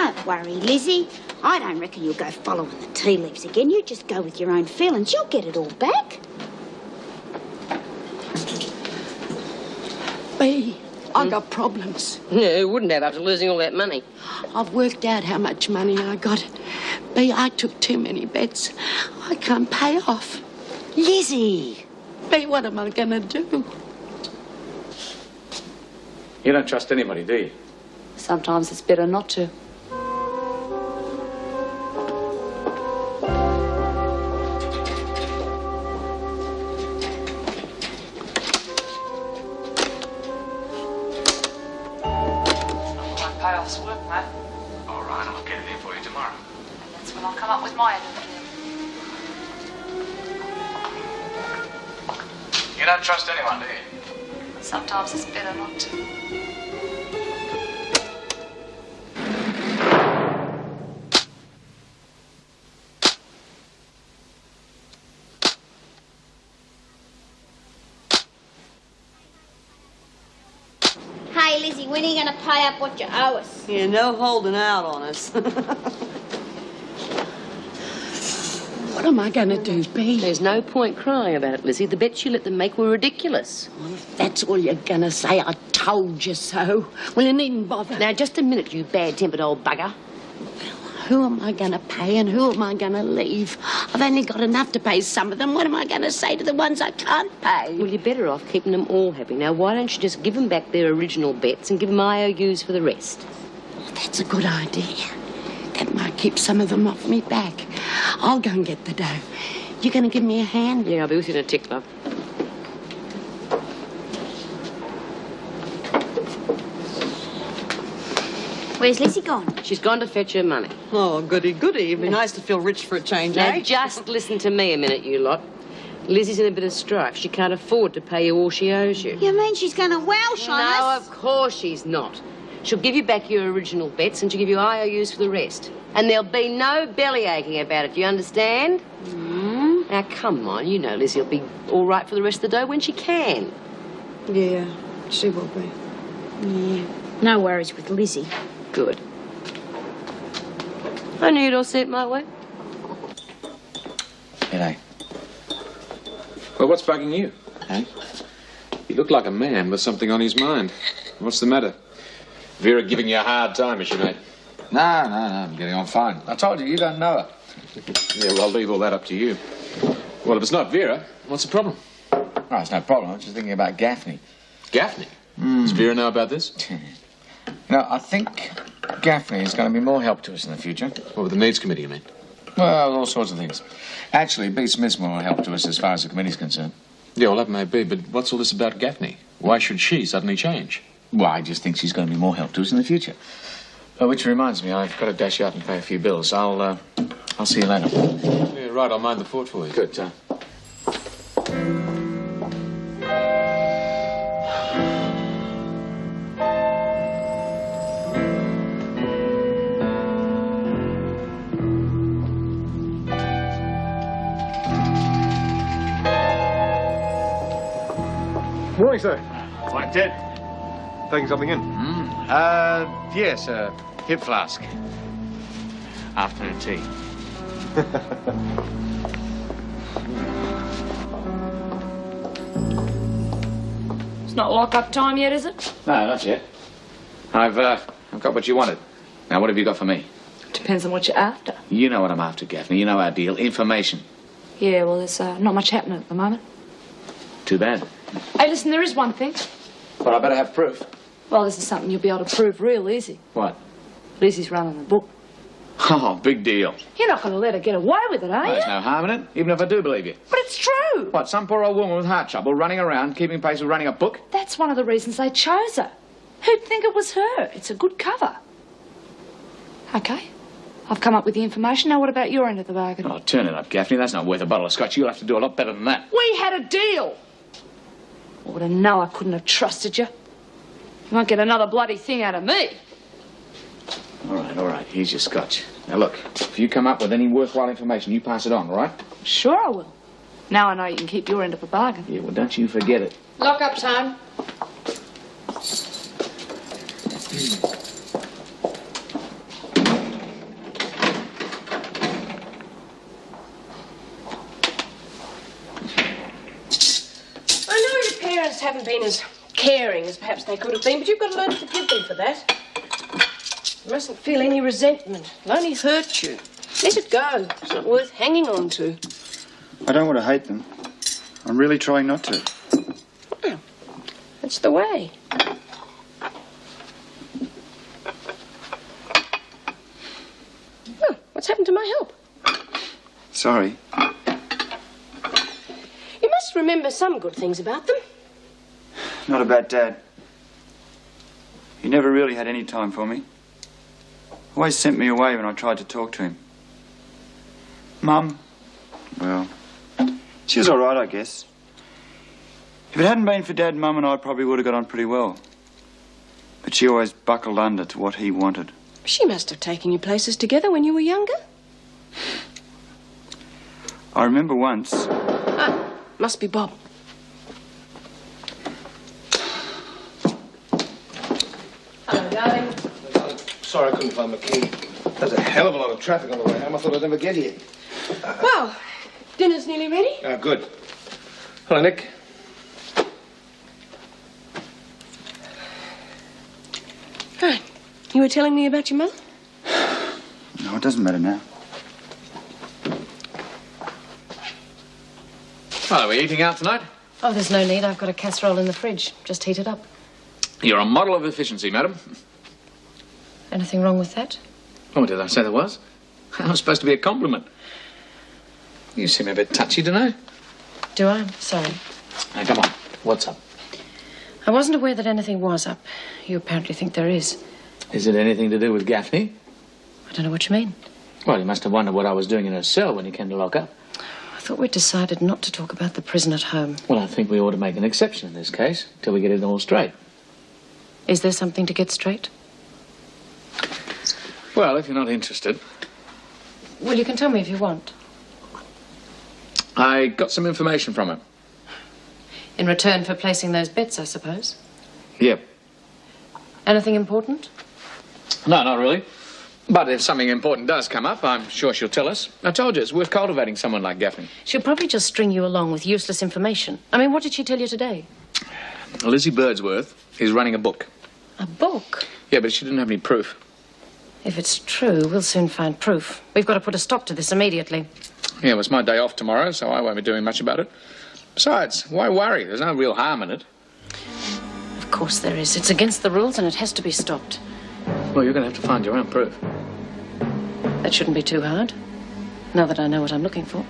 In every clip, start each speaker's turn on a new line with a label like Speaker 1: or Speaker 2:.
Speaker 1: Don't worry, Lizzie. I don't reckon you'll go following the tea leaves again. You just go with your own feelings. You'll get it all back.
Speaker 2: B, I got problems.
Speaker 3: Yeah, who wouldn't have after losing all that money?
Speaker 2: I've worked out how much money I got. B, I took too many bets. I can't pay off.
Speaker 1: Lizzie!
Speaker 2: B, what am I going to do?
Speaker 4: You don't trust anybody, do you?
Speaker 5: Sometimes it's better not to.
Speaker 6: Payoff's work, mate.
Speaker 4: All right, I'll get it in for you tomorrow.
Speaker 6: And that's when I'll come up with my end of the deal.
Speaker 4: You don't trust anyone, do you?
Speaker 6: Sometimes it's better not to.
Speaker 1: Hey, Lizzie, when are you going to pay up what you owe us?
Speaker 7: Yeah, no holding out on us.
Speaker 2: What am I going to do, B?
Speaker 3: There's no point crying about it, Lizzie. The bets you let them make were ridiculous.
Speaker 2: Well, if that's all you're going to say, I told you so. Well, you needn't bother.
Speaker 3: Now, just a minute, you bad-tempered old bugger.
Speaker 2: Who am I going to pay and who am I going to leave? I've only got enough to pay some of them. What am I going to say to the ones I can't pay?
Speaker 3: Well, you're better off keeping them all happy. Now, why don't you just give them back their original bets and give them IOUs for the rest?
Speaker 2: Oh, that's a good idea. That might keep some of them off me back. I'll go and get the dough. You going to give me a hand?
Speaker 3: Yeah, I'll be with you in a tick, love.
Speaker 1: Where's Lizzie gone?
Speaker 3: She's gone to fetch her money.
Speaker 7: Oh, goody, goody. It'd be nice to feel rich for a change,
Speaker 3: Now,
Speaker 7: eh?
Speaker 3: just listen to me a minute, you lot. Lizzie's in a bit of strife. She can't afford to pay you all she owes you.
Speaker 1: You mean she's going to welsh on us?
Speaker 3: No, of course she's not. She'll give you back your original bets and she'll give you IOUs for the rest. And there'll be no belly aching about it, you understand?
Speaker 1: Mm.
Speaker 3: Now, come on, you know Lizzie'll be all right for the rest of the dough when she can.
Speaker 7: Yeah, she will be.
Speaker 1: Yeah. No worries with Lizzie.
Speaker 3: Good. I knew you'd all see it my way.
Speaker 4: G'day. Well, what's bugging you?
Speaker 8: Hey?
Speaker 4: You look like a man with something on his mind. What's the matter? Vera giving you a hard time, is she, mate?
Speaker 8: No, I'm getting on fine. I told you, you don't know her.
Speaker 4: Yeah, well, I'll leave all that up to you. Well, if it's not Vera, what's the problem?
Speaker 8: Oh, it's no problem. I'm just thinking about Gaffney.
Speaker 4: Gaffney? Does Vera know about this?
Speaker 8: No, I think Gaffney is going to be more help to us in the future.
Speaker 4: What with the Needs Committee, you mean?
Speaker 8: Well, all sorts of things. Actually, B. Smith's more help to us as far as the committee's concerned.
Speaker 4: Yeah, well, that may be, but what's all this about Gaffney? Why should she suddenly change?
Speaker 8: Well, I just think she's going to be more help to us in the future. Which reminds me, I've got to dash out and pay a few bills. I'll see you later.
Speaker 4: Yeah, right, I'll mind the fort for you.
Speaker 8: Good,
Speaker 9: Morning, sir.
Speaker 4: Like Ted.
Speaker 9: Taking something in?
Speaker 8: Yes, hip flask. Afternoon tea.
Speaker 5: It's not lock-up time yet, is it?
Speaker 8: No, not yet. I've got what you wanted. Now, what have you got for me?
Speaker 5: Depends on what you're after.
Speaker 8: You know what I'm after, Gaffney. You know our deal. Information.
Speaker 5: Yeah, well, there's not much happening at the moment.
Speaker 8: Too bad.
Speaker 5: Hey, listen, there is one thing.
Speaker 8: But I better have proof.
Speaker 5: Well, this is something you'll be able to prove real easy.
Speaker 8: What?
Speaker 5: Lizzie's running the book.
Speaker 8: Oh, big deal.
Speaker 5: You're not going to let her get away with it, are you?
Speaker 8: There's no harm in it, even if I do believe you.
Speaker 5: But it's true.
Speaker 8: What, some poor old woman with heart trouble running around, keeping pace with running a book?
Speaker 5: That's one of the reasons they chose her. Who'd think it was her? It's a good cover. Okay. I've come up with the information. Now, what about your end of the bargain?
Speaker 8: Oh, turn it up, Gaffney. That's not worth a bottle of scotch. You'll have to do a lot better than that.
Speaker 5: We had a deal. I would have known I couldn't have trusted you. You won't get another bloody thing out of me.
Speaker 8: All right. Here's your scotch. Now, look, if you come up with any worthwhile information, you pass it on, all right?
Speaker 5: Sure I will. Now I know you can keep your end of the bargain.
Speaker 8: Yeah, well, don't you forget it.
Speaker 5: Lock up time.
Speaker 10: just haven't been as caring as perhaps they could have been, but you've got to learn to forgive them for that. You mustn't feel any resentment. It'll only hurt you. Let it go. It's not worth hanging on to.
Speaker 11: I don't want to hate them. I'm really trying not to.
Speaker 10: Well, that's the way. Oh, what's happened to my help?
Speaker 11: Sorry.
Speaker 10: You must remember some good things about them.
Speaker 11: Not about Dad. He never really had any time for me. Always sent me away when I tried to talk to him. Mum, well, she was all right, I guess. If it hadn't been for Dad, Mum and I probably would have got on pretty well. But she always buckled under to what he wanted.
Speaker 10: She must have taken you places together when you were younger.
Speaker 11: I remember once...
Speaker 10: Ah, must be Bob. Hello, darling.
Speaker 9: Sorry I couldn't find my key. There's a hell of a lot of traffic on the way home. I thought I'd never get here.
Speaker 10: Well, dinner's nearly ready.
Speaker 9: Good. Hello, Nick.
Speaker 10: Right. You were telling me about your mother?
Speaker 11: No, it doesn't matter now.
Speaker 8: Well, are we eating out tonight?
Speaker 6: Oh, there's no need. I've got a casserole in the fridge. Just heat it up.
Speaker 8: You're a model of efficiency, madam.
Speaker 6: Anything wrong with that?
Speaker 8: Oh, did I say there was? That was supposed to be a compliment. You seem a bit touchy tonight.
Speaker 6: Do I? Sorry.
Speaker 8: Now, come on. What's up?
Speaker 6: I wasn't aware that anything was up. You apparently think there is.
Speaker 8: Is it anything to do with Gaffney?
Speaker 6: I don't know what you mean.
Speaker 8: Well, you must have wondered what I was doing in her cell when you came to lock up.
Speaker 6: I thought we'd decided not to talk about the prison at home.
Speaker 8: Well, I think we ought to make an exception in this case till we get it all straight.
Speaker 6: Is there something to get straight?
Speaker 8: Well, if you're not interested.
Speaker 6: Well, you can tell me if you want.
Speaker 8: I got some information from her.
Speaker 6: In return for placing those bets, I suppose.
Speaker 8: Yep.
Speaker 6: Anything important?
Speaker 8: No, not really. But if something important does come up, I'm sure she'll tell us. I told you, it's worth cultivating someone like Gaffney.
Speaker 6: She'll probably just string you along with useless information. I mean, what did she tell you today?
Speaker 8: Lizzie Birdsworth is running a book.
Speaker 6: A book?
Speaker 8: Yeah, but she didn't have any proof.
Speaker 6: If it's true, we'll soon find proof. We've got to put a stop to this immediately.
Speaker 8: Yeah, well, it's my day off tomorrow, so I won't be doing much about it. Besides, why worry? There's no real harm in it.
Speaker 6: Of course there is. It's against the rules and it has to be stopped.
Speaker 8: Well, you're going to have to find your own proof.
Speaker 6: That shouldn't be too hard, now that I know what I'm looking for.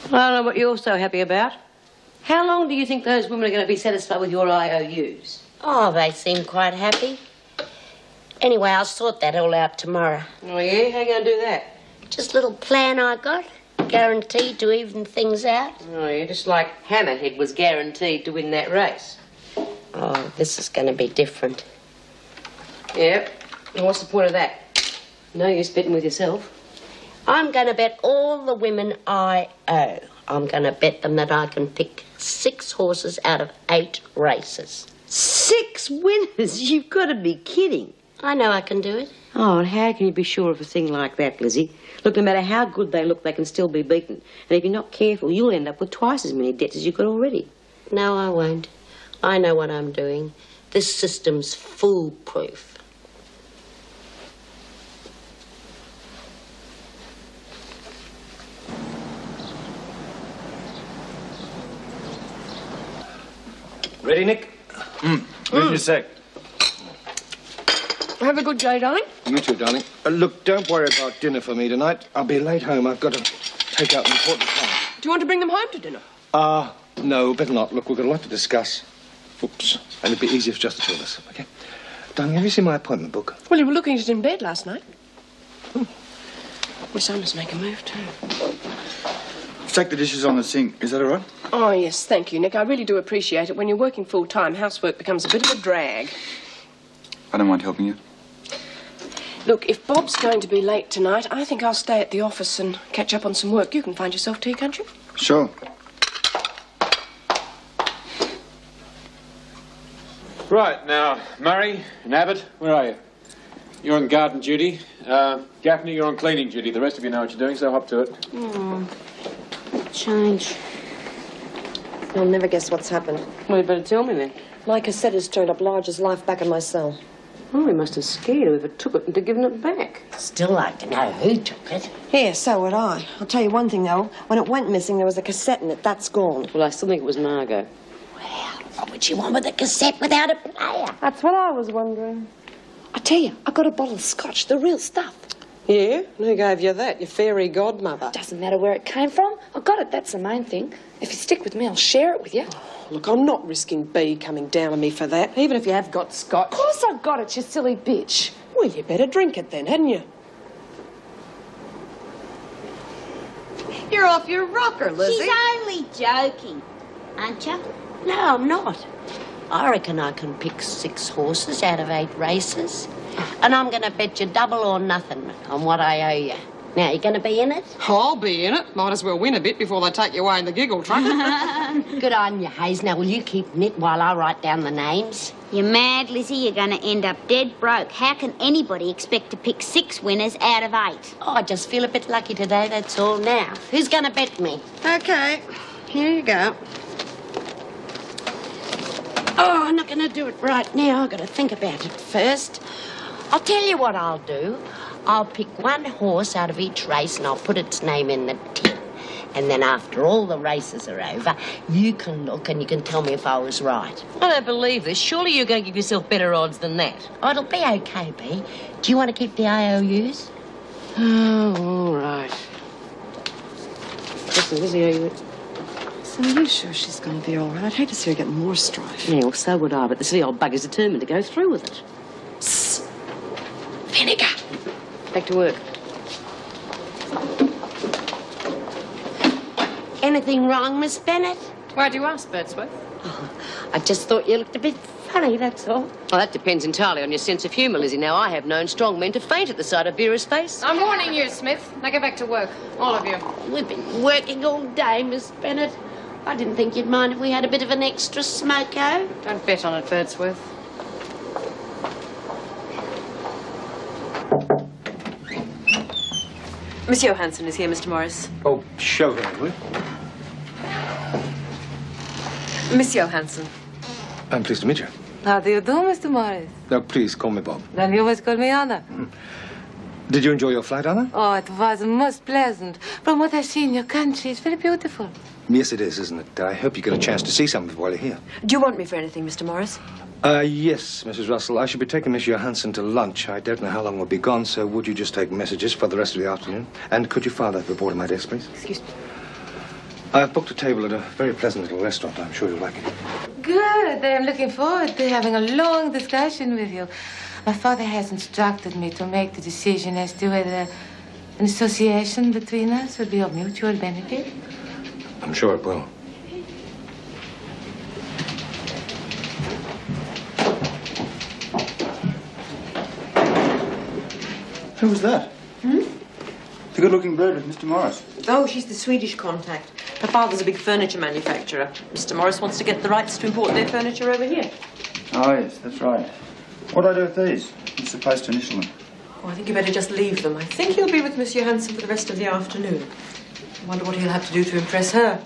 Speaker 3: I don't know what you're so happy about. How long do you think those women are going to be satisfied with your IOUs?
Speaker 2: Oh, they seem quite happy. Anyway, I'll sort that all out tomorrow.
Speaker 3: Oh, yeah? How are you going to do that?
Speaker 2: Just a little plan I got. Guaranteed to even things out.
Speaker 3: Oh, yeah, just like Hammerhead was guaranteed to win that race.
Speaker 2: Oh, this is going to be different.
Speaker 3: Yep. And what's the point of that? No use betting with yourself.
Speaker 2: I'm going to bet all the women I owe. I'm going to bet them that I can pick 6 horses out of 8 races.
Speaker 3: 6 winners? You've got to be kidding.
Speaker 2: I know I can do it.
Speaker 3: Oh, and how can you be sure of a thing like that, Lizzie? Look, no matter how good they look, they can still be beaten. And if you're not careful, you'll end up with twice as many debts as you've got already.
Speaker 2: No, I won't. I know what I'm doing. This system's foolproof.
Speaker 9: Ready, Nick?
Speaker 11: Where's your sec?
Speaker 10: Have a good day, darling.
Speaker 9: You too, darling. Look, don't worry about dinner for me tonight. I'll be late home. I've got to take out an important client.
Speaker 10: Do you want to bring them home to dinner?
Speaker 9: No, better not. Look, we've got a lot to discuss. Oops. And it'd be easier if just the two of us, okay? Darling, have you seen my appointment book?
Speaker 10: Well, you were looking at it in bed last night. My son must make a move, too.
Speaker 11: Stack the dishes on the sink. Is that all right?
Speaker 10: Oh, yes, thank you, Nick. I really do appreciate it. When you're working full-time, housework becomes a bit of a drag.
Speaker 11: I don't mind helping you.
Speaker 10: Look, if Bob's going to be late tonight, I think I'll stay at the office and catch up on some work. You can find yourself tea, can't you?
Speaker 11: Sure.
Speaker 4: Right, now, Murray and Abbott, where are you? you're on garden duty. Gaffney, you're on cleaning duty. The rest of you know what you're doing, so hop to it.
Speaker 1: Change.
Speaker 10: You'll never guess what's happened.
Speaker 3: Well, you better tell me then.
Speaker 10: My cassette has turned up large as life back in my cell.
Speaker 3: Oh, he must have scared whoever took it into giving it back.
Speaker 2: Still like to know who took it.
Speaker 10: Yeah, so would I. I'll tell you one thing, though. When it went missing, there was a cassette in it. That's gone.
Speaker 3: Well, I still think it was Margot.
Speaker 2: What would she want with a cassette without a player?
Speaker 10: That's what I was wondering.
Speaker 5: I tell you, I got a bottle of scotch, the real stuff.
Speaker 10: Yeah? And who gave you that? Your fairy godmother?
Speaker 5: Doesn't matter where it came from. I got it, that's the main thing. If you stick with me, I'll share it with you.
Speaker 10: Look, I'm not risking B coming down on me for that, even if you have got scotch.
Speaker 5: Of course I got it, you silly bitch.
Speaker 10: Well, you better drink it then, hadn't you?
Speaker 7: You're off your rocker, Lizzie.
Speaker 1: She's only joking, aren't you?
Speaker 2: No, I'm not. I reckon I can pick 6 horses out of 8 races. And I'm going to bet you double or nothing on what I owe you. Now, you going to be in it?
Speaker 7: I'll be in it. Might as well win a bit before they take you away in the giggle truck.
Speaker 2: Good on you, Hayes. Now, will you keep knit while I write down the names?
Speaker 1: You're mad, Lizzie. You're going to end up dead broke. How can anybody expect to pick 6 winners out of 8?
Speaker 2: Oh, I just feel a bit lucky today, that's all. Now, who's going to bet me?
Speaker 7: Okay, here you go.
Speaker 2: Oh, I'm not going to do it right now. I've got to think about it first. I'll tell you what I'll do. I'll pick 1 horse out of each race and I'll put its name in the tin. And then after all the races are over, you can look and you can tell me if I was right.
Speaker 3: I don't believe this. Surely you're going to give yourself better odds than that.
Speaker 2: Oh, it'll be okay, B. Do you want to keep the IOUs?
Speaker 3: Oh, all right. Listen, Lizzie, are you...
Speaker 10: So are you sure she's going to be all right? I'd hate to see her get more strife.
Speaker 3: Yeah, well, so would I, but the silly old bugger's determined to go through with it.
Speaker 2: Psst. Vinegar.
Speaker 3: Back to work.
Speaker 2: Anything wrong, Miss Bennett?
Speaker 6: Why do you ask, Birdsworth?
Speaker 2: Oh, I just thought you looked a bit funny, that's all.
Speaker 3: Well, that depends entirely on your sense of humour, Lizzie. Now, I have known strong men to faint at the sight of Vera's face.
Speaker 6: I'm warning you, Smith. Now get back to work, all of you.
Speaker 2: We've been working all day, Miss Bennett. I didn't think you'd mind if we had a bit of an extra smoko.
Speaker 6: Don't bet on it, Birdsworth.
Speaker 10: Miss Johansson is here, Mr. Morris.
Speaker 9: Oh, show her, will you?
Speaker 10: Miss Johansson.
Speaker 9: I'm pleased to meet you.
Speaker 12: How do you do, Mr. Morris?
Speaker 9: No, please, call me Bob.
Speaker 12: Then you must call me Anna.
Speaker 9: Did you enjoy your flight, Anna?
Speaker 12: Oh, it was most pleasant. From what I see in your country, it's very beautiful.
Speaker 9: Yes, it is, isn't it? I hope you get a chance to see some of it while you're here.
Speaker 10: Do you want me for anything, Mr. Morris?
Speaker 9: Yes, Mrs. Russell. I should be taking Miss Johansson to lunch. I don't know how long we'll be gone, so would you just take messages for the rest of the afternoon? And could you file that report on my desk, please?
Speaker 10: Excuse me.
Speaker 9: I've booked a table at a very pleasant little restaurant. I'm sure you'll like it.
Speaker 12: Good. I am looking forward to having a long discussion with you. My father has instructed me to make the decision as to whether an association between us would be of mutual benefit.
Speaker 9: I'm sure it will.
Speaker 11: Who was that? The good-looking bird with Mr. Morris.
Speaker 10: Oh, she's the Swedish contact. Her father's a big furniture manufacturer. Mr. Morris wants to get the rights to import their furniture over here.
Speaker 11: Oh, yes, that's right. What do I do with these? I'm supposed to initial them.
Speaker 10: Oh, I think you better just leave them. I think he'll be with Miss Johansson for the rest of the afternoon. I wonder what he'll have to do to impress her.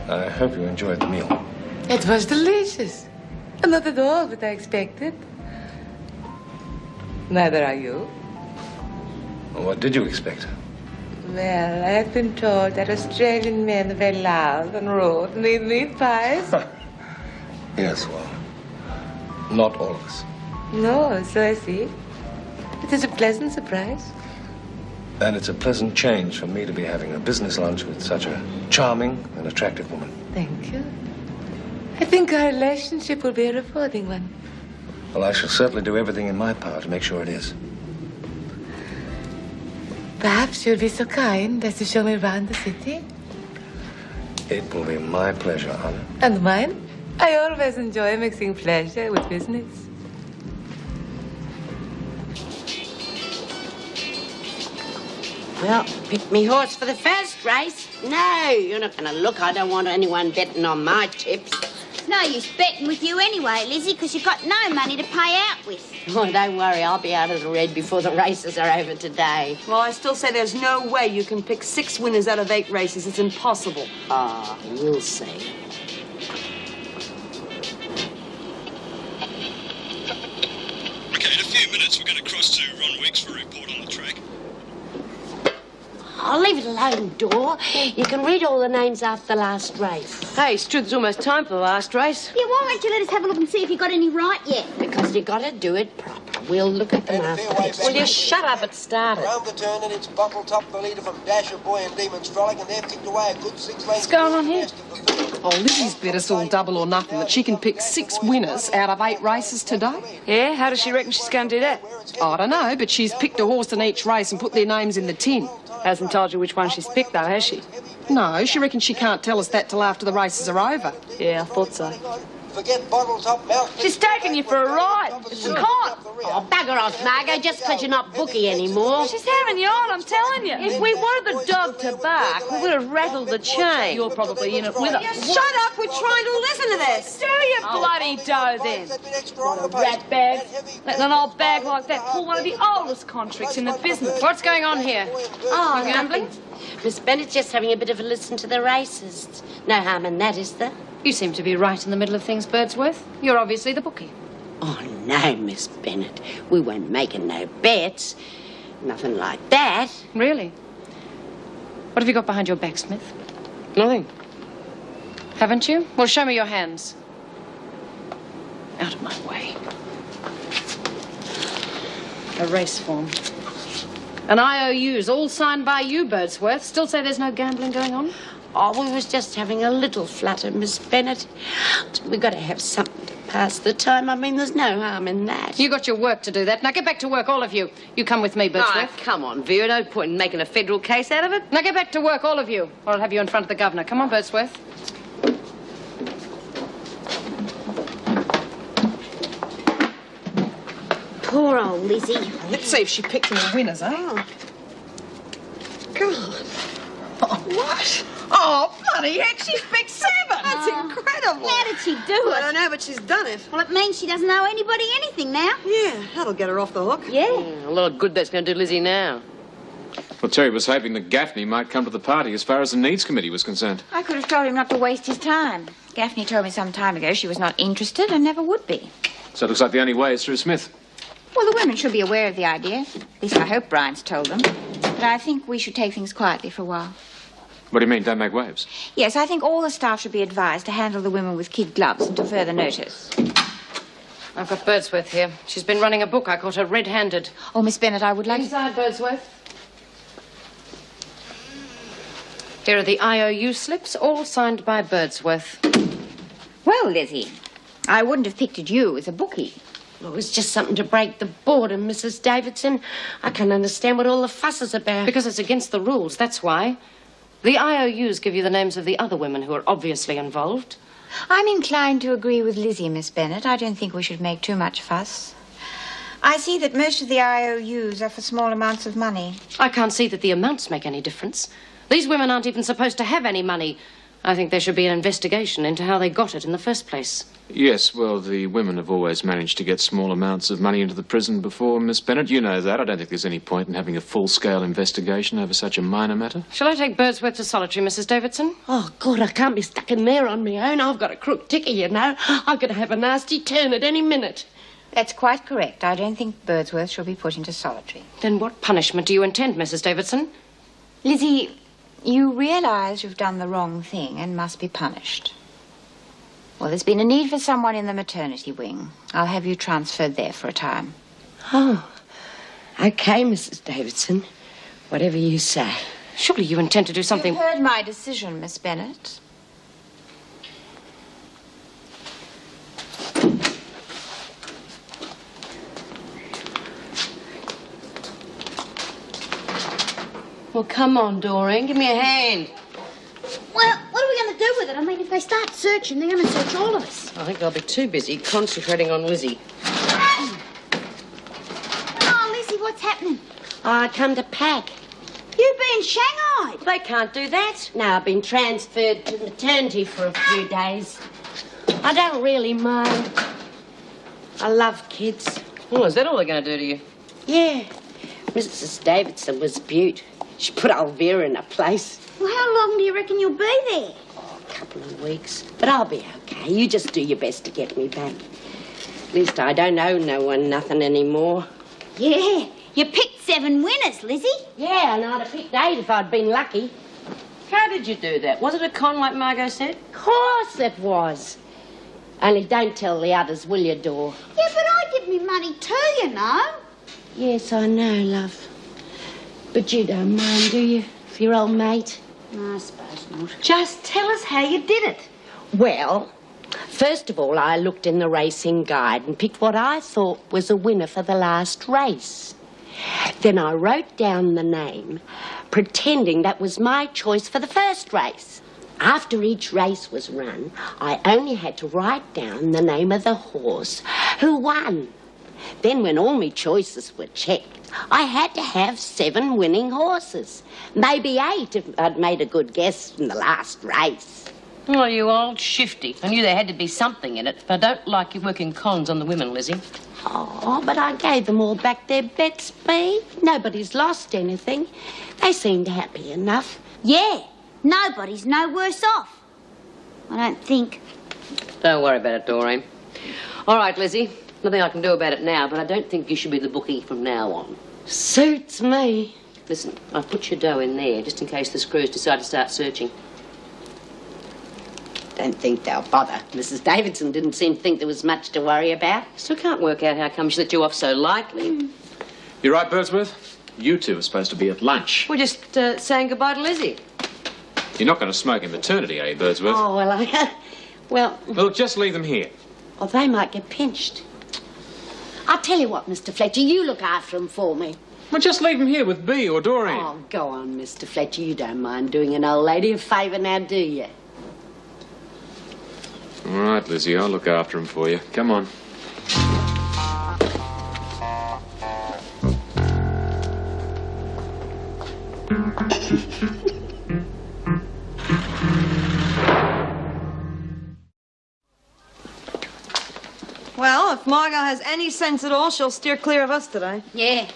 Speaker 9: I hope you enjoyed the meal.
Speaker 12: It was delicious. Not at all what I expected. Neither are you.
Speaker 9: Well, what did you expect?
Speaker 12: Well, I have been told that Australian men are very loud and rude and eat meat pies.
Speaker 9: Yes, well, not all of us.
Speaker 12: No, so I see. It is a pleasant surprise.
Speaker 9: And it's a pleasant change for me to be having a business lunch with such a charming and attractive woman.
Speaker 12: Thank you. I think our relationship will be a rewarding one.
Speaker 9: Well, I shall certainly do everything in my power to make sure it is.
Speaker 12: Perhaps you'll be so kind as to show me around the city.
Speaker 9: It will be my pleasure, Anna.
Speaker 12: And mine. I always enjoy mixing pleasure with business.
Speaker 2: Well, pick me horse for the first race. No, you're not going to look. I don't want anyone betting on my tips.
Speaker 1: No use betting with you anyway, Lizzie, because you've got no money to pay out with.
Speaker 2: Oh, don't worry. I'll be out of the red before the races are over today.
Speaker 3: Well, I still say there's no way you can pick 6 winners out of 8 races. It's impossible.
Speaker 2: Ah, you'll see.
Speaker 13: Okay, in a few minutes we're going to cross to Ron Weeks for a report on the track.
Speaker 2: I'll leave it alone, Dor. You can read all the names after the last race.
Speaker 3: Hey, it's true, it's almost time for the last race.
Speaker 1: Yeah, why won't you let us have a look and see if you got any right yet?
Speaker 2: Because you got to do it proper. We'll look at them after.
Speaker 10: Will you shut up? It started.
Speaker 14: Around the turn and it's Buckle Top, the leader from Dasher Boy and Demon's Frolic, and they've kicked away a good 6 lengths.
Speaker 5: What's going on here?
Speaker 7: Oh, Lizzie's bet us all double or nothing that she can pick 6 winners out of 8 races today.
Speaker 5: Yeah, how does she reckon she's going to do that?
Speaker 7: I don't know, but she's picked a horse in each race and put their names in the tin.
Speaker 5: Hasn't told you which one she's picked, though, has she?
Speaker 7: No, she reckons she can't tell us that till after the races are over.
Speaker 5: Yeah, I thought so.
Speaker 14: Forget Bottle Top Mouth.
Speaker 5: She's taking you for a ride. She can't.
Speaker 2: Oh, bugger off, Margot, just because you're not bookie anymore.
Speaker 5: She's having you on, I'm telling you.
Speaker 10: If we were the dog to bark, we would have rattled the chain.
Speaker 5: You're probably in it with her.
Speaker 3: Shut up, we're trying to listen to this.
Speaker 5: Do your bloody dough, then. What a rat bag. Letting an old bag like that pull one of the oldest contracts in the business.
Speaker 6: What's going on here?
Speaker 2: Oh, gambling? Miss Bennett's just having a bit of a listen to the races. No harm in that, is there?
Speaker 6: You seem to be right in the middle of things, Birdsworth. You're obviously the bookie.
Speaker 2: Oh, no, Miss Bennett. We weren't making no bets. Nothing like that.
Speaker 6: Really? What have you got behind your back, Smith?
Speaker 7: Nothing.
Speaker 6: Haven't you? Well, show me your hands. Out of my way. A race form. An IOUs, all signed by you, Birdsworth. Still say there's no gambling going on?
Speaker 2: Oh, we was just having a little flutter, Miss Bennett. We got to have something to pass the time. I mean, there's no harm in that.
Speaker 6: You got your work to do that. Now get back to work, all of you. You come with me,
Speaker 3: Oh,
Speaker 6: Birdsworth.
Speaker 3: come on, Vera. No point in making a federal case out of it.
Speaker 6: Now get back to work, all of you, or I'll have you in front of the governor. Come on, Birdsworth.
Speaker 1: Poor old Lizzie.
Speaker 7: Let's see if she picked any winners, eh?
Speaker 3: God. What? Oh, bloody heck, she's picked 7. That's incredible.
Speaker 1: How did she do
Speaker 3: I
Speaker 1: it?
Speaker 3: don't know, but she's done it.
Speaker 1: Well, it means she doesn't owe anybody anything now.
Speaker 3: Yeah, that'll get her off the hook.
Speaker 1: Yeah.
Speaker 3: A lot of good that's going to do Lizzie now.
Speaker 4: Well, Terry was hoping that Gaffney might come to the party as far as the needs committee was concerned.
Speaker 15: I could have told him not to waste his time. Gaffney told me some time ago she was not interested and never would be.
Speaker 4: So it looks like the only way is through Smith.
Speaker 15: Well, the women should be aware of the idea. At least I hope Brian's told them. But I think we should take things quietly for a while.
Speaker 4: What do you mean, don't make waves?
Speaker 15: Yes, I think all the staff should be advised to handle the women with kid gloves until further notice.
Speaker 6: I've got Birdsworth here. She's been running a book. I caught her red-handed.
Speaker 15: Oh, Miss Bennett, I would like...
Speaker 6: Inside, Birdsworth. Here are the IOU slips, all signed by Birdsworth.
Speaker 15: Well, Lizzie, I wouldn't have pictured you as a bookie.
Speaker 2: Well, it's just something to break the boredom, Mrs. Davidson. I can't understand what all the fuss is about.
Speaker 6: Because it's against the rules, that's why. The IOUs give you the names of the other women who are obviously involved.
Speaker 15: I'm inclined to agree with Lizzie, Miss Bennett. I don't think we should make too much fuss. I see that most of the IOUs are for small amounts of money.
Speaker 6: I can't see that the amounts make any difference. These women aren't even supposed to have any money. I think there should be an investigation into how they got it in the first place.
Speaker 4: Yes, well, the women have always managed to get small amounts of money into the prison before, Miss Bennett. You know that. I don't think there's any point in having a full-scale investigation over such a minor matter.
Speaker 6: Shall I take Birdsworth to solitary, Mrs. Davidson?
Speaker 2: Oh, God, I can't be stuck in there on my own. I've got a crook ticker, you know. I'm going to have a nasty turn at any minute.
Speaker 15: That's quite correct. I don't think Birdsworth shall be put into solitary.
Speaker 6: Then what punishment do you intend, Mrs. Davidson?
Speaker 15: Lizzie, you realise you've done the wrong thing and must be punished. Well, there's been a need for someone in the maternity wing. I'll have you transferred there for a time.
Speaker 2: Oh, OK, Mrs. Davidson. Whatever you say.
Speaker 6: Surely you intend to do something...
Speaker 15: You've heard my decision, Miss Bennett.
Speaker 2: Well, come on, Doreen. Give me a hand.
Speaker 1: Well, what are we going to do with it? I mean, if they start searching, they're going to search all of us.
Speaker 3: I think they'll be too busy concentrating on Lizzie.
Speaker 1: Oh, Lizzie, what's happening?
Speaker 2: I come to pack.
Speaker 1: You've been shanghaied.
Speaker 2: They can't do that. Now I've been transferred to maternity for a few days. I don't really mind. I love kids.
Speaker 3: Oh, is that all they're going to do to you?
Speaker 2: Yeah. Mrs. Davidson was a beaut. She put old Vera in a place.
Speaker 1: Well, how long do you reckon you'll be there?
Speaker 2: A couple of weeks. But I'll be okay. You just do your best to get me back. At least I don't owe no one nothing anymore.
Speaker 1: Yeah, you picked 7 winners, Lizzie.
Speaker 2: Yeah, and I'd have picked 8 if I'd been lucky.
Speaker 3: How did you do that? Was it a con like Margot said?
Speaker 2: Of course it was. Only don't tell the others, will you, Dor?
Speaker 1: Yeah, but I give me money too, you know.
Speaker 2: Yes, I know, love. But you don't mind, do you, for your old mate?
Speaker 1: No, I suppose not.
Speaker 2: Just tell us how you did it. Well, first of all, I looked in the racing guide and picked what I thought was a winner for the last race. Then I wrote down the name, pretending that was my choice for the first race. After each race was run, I only had to write down the name of the horse who won. Then when all my choices were checked, I had to have 7 winning horses. Maybe 8 if I'd made a good guess in the last race.
Speaker 3: Oh, you old shifty. I knew there had to be something in it, but I don't like you working cons on the women, Lizzie.
Speaker 2: Oh, but I gave them all back their bets, Bea. Nobody's lost anything. They seemed happy enough.
Speaker 1: Yeah, nobody's no worse off. I don't think.
Speaker 3: Don't worry about it, Doreen. All right, Lizzie. Nothing I can do about it now, but I don't think you should be the bookie from now on.
Speaker 2: Suits me.
Speaker 3: Listen, I've put your dough in there just in case the screws decide to start searching.
Speaker 2: Don't think they'll bother. Mrs. Davidson didn't seem to think there was much to worry about.
Speaker 3: Still can't work out how come she let you off so lightly.
Speaker 4: You're right, Birdsworth. You two are supposed to be at lunch.
Speaker 3: We're just saying goodbye to Lizzie.
Speaker 4: You're not going to smoke in maternity, are you, Birdsworth?
Speaker 2: Oh, well, well...
Speaker 4: Well, just leave them here.
Speaker 2: Well, they might get pinched. I'll tell you what, Mr. Fletcher, you look after them for me.
Speaker 4: Well, just leave them here with Bea or Doreen.
Speaker 2: Oh, go on, Mr. Fletcher. You don't mind doing an old lady a favour now, do you?
Speaker 4: All right, Lizzie, I'll look after them for you. Come on.
Speaker 10: Well, if Margot has any sense at all, she'll steer clear of us today.
Speaker 1: Yeah.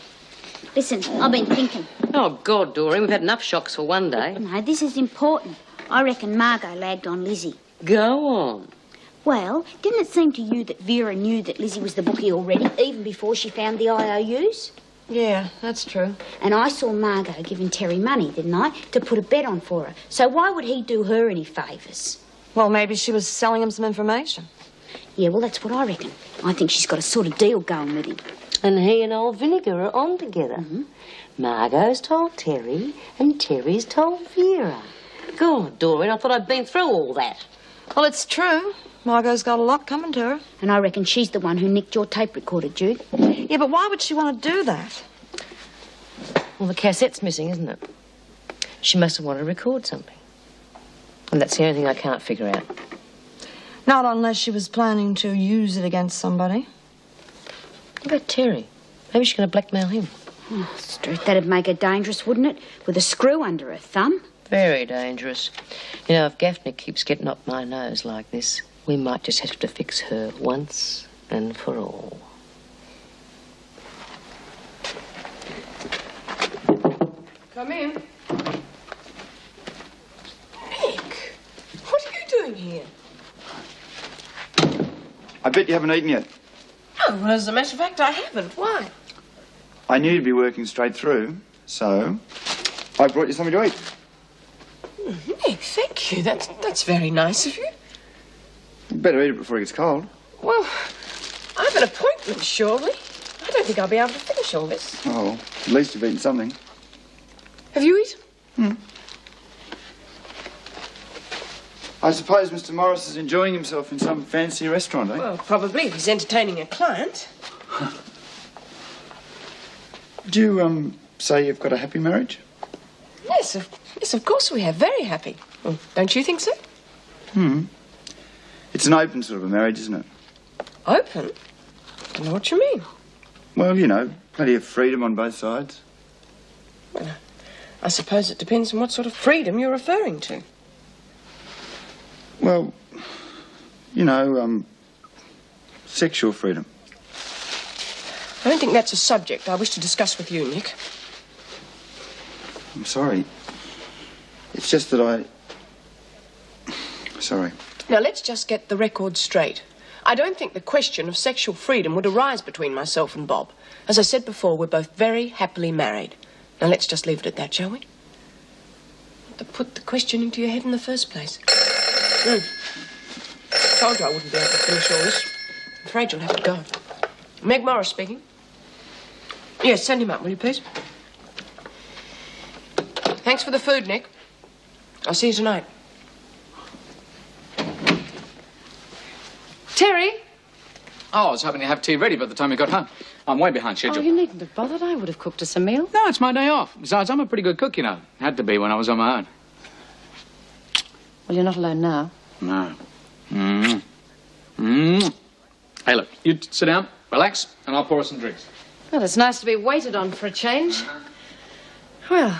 Speaker 1: Listen, I've been thinking.
Speaker 3: Oh, God, Doreen, we've had enough shocks for one day.
Speaker 1: No, this is important. I reckon Margot lagged on Lizzie.
Speaker 3: Go on.
Speaker 1: Well, didn't it seem to you that Vera knew that Lizzie was the bookie already, even before she found the IOUs?
Speaker 10: Yeah, that's true.
Speaker 1: And I saw Margot giving Terry money, didn't I, to put a bet on for her. So why would he do her any favours?
Speaker 10: Well, maybe she was selling him some information.
Speaker 1: Yeah, well, that's what I reckon. I think she's got a sort of deal going with him.
Speaker 2: And he and old Vinegar are on together. Mm-hmm. Margot's told Terry, and Terry's told Vera. God, Doreen, I thought I'd been through all that.
Speaker 10: Well, it's true. Margot's got a lot coming to her.
Speaker 1: And I reckon she's the one who nicked your tape recorder, Jude.
Speaker 10: Yeah, but why would she want to do that?
Speaker 3: Well, the cassette's missing, isn't it? She must have wanted to record something. And that's the only thing I can't figure out.
Speaker 10: Not unless she was planning to use it against somebody.
Speaker 3: What about Terry? Maybe she's going to blackmail him.
Speaker 1: Oh, Struth, that'd make her dangerous, wouldn't it? With a screw under her thumb.
Speaker 3: Very dangerous. You know, if Gaffney keeps getting up my nose like this, we might just have to fix her once and for all.
Speaker 7: Come in. Nick, what are you doing here?
Speaker 11: I bet you haven't eaten yet.
Speaker 10: Oh, well, as a matter of fact, I haven't. Why?
Speaker 11: I knew you'd be working straight through, so I brought you something to eat.
Speaker 7: Nick, thank you. That's very nice of you.
Speaker 11: You better eat it before it gets cold.
Speaker 7: Well, I have an appointment shortly. I don't think I'll be able to finish all this.
Speaker 11: Oh, at least you've eaten something.
Speaker 7: Have you eaten?
Speaker 11: I suppose Mr. Morris is enjoying himself in some fancy restaurant, eh?
Speaker 7: Well, probably if he's entertaining a client.
Speaker 11: Would you, say you've got a happy marriage?
Speaker 7: Yes, of course we have. Very happy. Well, don't you think so?
Speaker 11: It's an open sort of a marriage, isn't it?
Speaker 7: Open? I don't know what you mean.
Speaker 11: Well, you know, plenty of freedom on both sides.
Speaker 10: I suppose it depends on what sort of freedom you're referring to.
Speaker 11: Well, you know, sexual freedom.
Speaker 10: I don't think that's a subject I wish to discuss with you, Nick.
Speaker 11: I'm sorry. It's just that Sorry.
Speaker 10: Now, let's just get the record straight. I don't think the question of sexual freedom would arise between myself and Bob. As I said before, we're both very happily married. Now, let's just leave it at that, shall we? What to put the question into your head in the first place? Told you I wouldn't be able to finish all this. I'm afraid you'll have to go. Meg Morris speaking. Yes, send him up, will you, please? Thanks for the food, Nick. I'll see you tonight.
Speaker 6: Terry?
Speaker 8: Oh, I was hoping to have tea ready by the time you got home. I'm way behind
Speaker 6: Oh,
Speaker 8: schedule.
Speaker 6: you needn't have bothered. I would have cooked us a meal.
Speaker 8: No, it's my day off. Besides, I'm a pretty good cook, you know. Had to be when I was on my own.
Speaker 6: Well, you're not alone now.
Speaker 8: No. Hey, look, you sit down, relax, and I'll pour us some drinks.
Speaker 6: Well, it's nice to be waited on for a change. Well,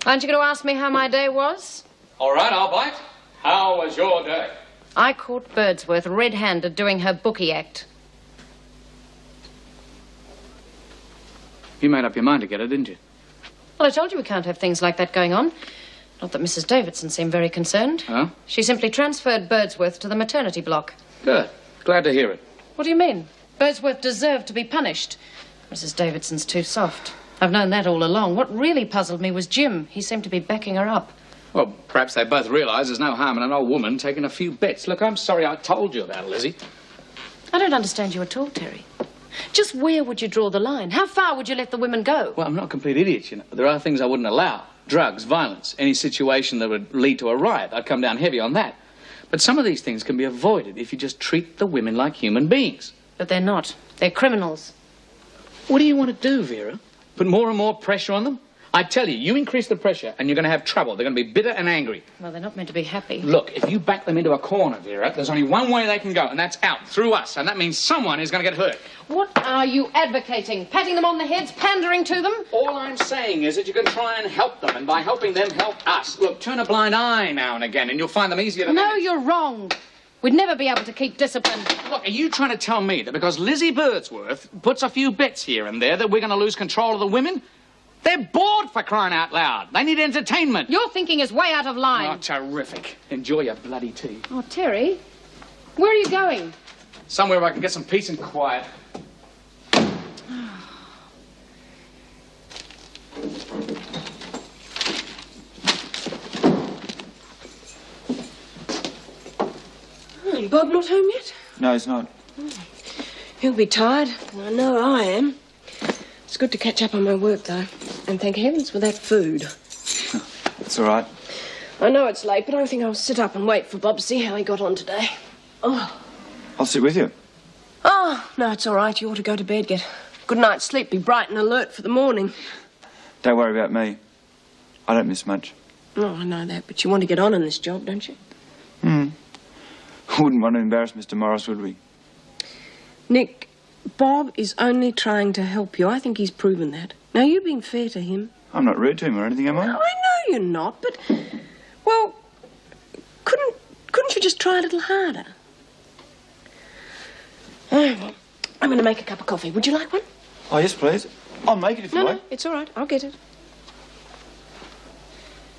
Speaker 6: aren't you going to ask me how my day was?
Speaker 8: All right, I'll bite. How was your day?
Speaker 6: I caught Birdsworth red-handed doing her bookie act.
Speaker 8: You made up your mind to get her, didn't you?
Speaker 6: Well, I told you we can't have things like that going on. Not that Mrs. Davidson seemed very concerned.
Speaker 8: Huh?
Speaker 6: She simply transferred Birdsworth to the maternity block.
Speaker 8: Good. Glad to hear it.
Speaker 6: What do you mean? Birdsworth deserved to be punished. Mrs. Davidson's too soft. I've known that all along. What really puzzled me was Jim. He seemed to be backing her up.
Speaker 8: Well, perhaps they both realise there's no harm in an old woman taking a few bets. Look, I'm sorry I told you about it, Lizzie.
Speaker 6: I don't understand you at all, Terry. Just where would you draw the line? How far would you let the women go?
Speaker 8: Well, I'm not a complete idiot, you know. There are things I wouldn't allow. Drugs, violence, any situation that would lead to a riot. I'd come down heavy on that. But some of these things can be avoided if you just treat the women like human beings.
Speaker 6: But they're not. They're criminals.
Speaker 8: What do you want to do, Vera? Put more and more pressure on them? I tell you, you increase the pressure and you're going to have trouble. They're going to be bitter and angry.
Speaker 6: Well, they're not meant to be happy.
Speaker 8: Look, if you back them into a corner, Vera, there's only one way they can go, and that's out, through us. And that means someone is going to get hurt.
Speaker 6: What are you advocating? Patting them on the heads, pandering to them?
Speaker 8: All I'm saying is that you can try and help them, and by helping them, help us. Look, turn a blind eye now and again, and you'll find them easier to
Speaker 6: No,
Speaker 8: manage.
Speaker 6: you're wrong. We'd never be able to keep discipline.
Speaker 8: Look, are you trying to tell me that because Lizzie Birdsworth puts a few bets here and there that we're going to lose control of the women? They're bored, for crying out loud. They need entertainment.
Speaker 6: Your thinking is way out of line.
Speaker 8: Oh, terrific. Enjoy your bloody tea.
Speaker 6: Oh, Terry, where are you going?
Speaker 8: Somewhere where I can get some peace and quiet.
Speaker 10: Bob not home yet?
Speaker 11: No, he's not.
Speaker 10: He'll be tired. I know I am. It's good to catch up on my work, though. And thank heavens for that food.
Speaker 11: It's all right.
Speaker 10: I know it's late, but I think I'll sit up and wait for Bob to see how he got on today. Oh.
Speaker 11: I'll sit with you.
Speaker 10: Oh, no, it's all right. You ought to go to bed, get good night's sleep, be bright and alert for the morning.
Speaker 11: Don't worry about me. I don't miss much.
Speaker 10: Oh, I know that, but you want to get on in this job, don't you?
Speaker 11: Wouldn't want to embarrass Mr. Morris, would we?
Speaker 10: Nick, Bob is only trying to help you. I think he's proven that. Now, you've been fair to him.
Speaker 11: I'm not rude to him or anything, am I?
Speaker 10: No, I know you're not, but, well, couldn't you just try a little harder? Oh, well, I'm going to make a cup of coffee. Would you like one?
Speaker 11: Oh, yes, please. I'll make it if you like.
Speaker 10: No, it's all right. I'll get it.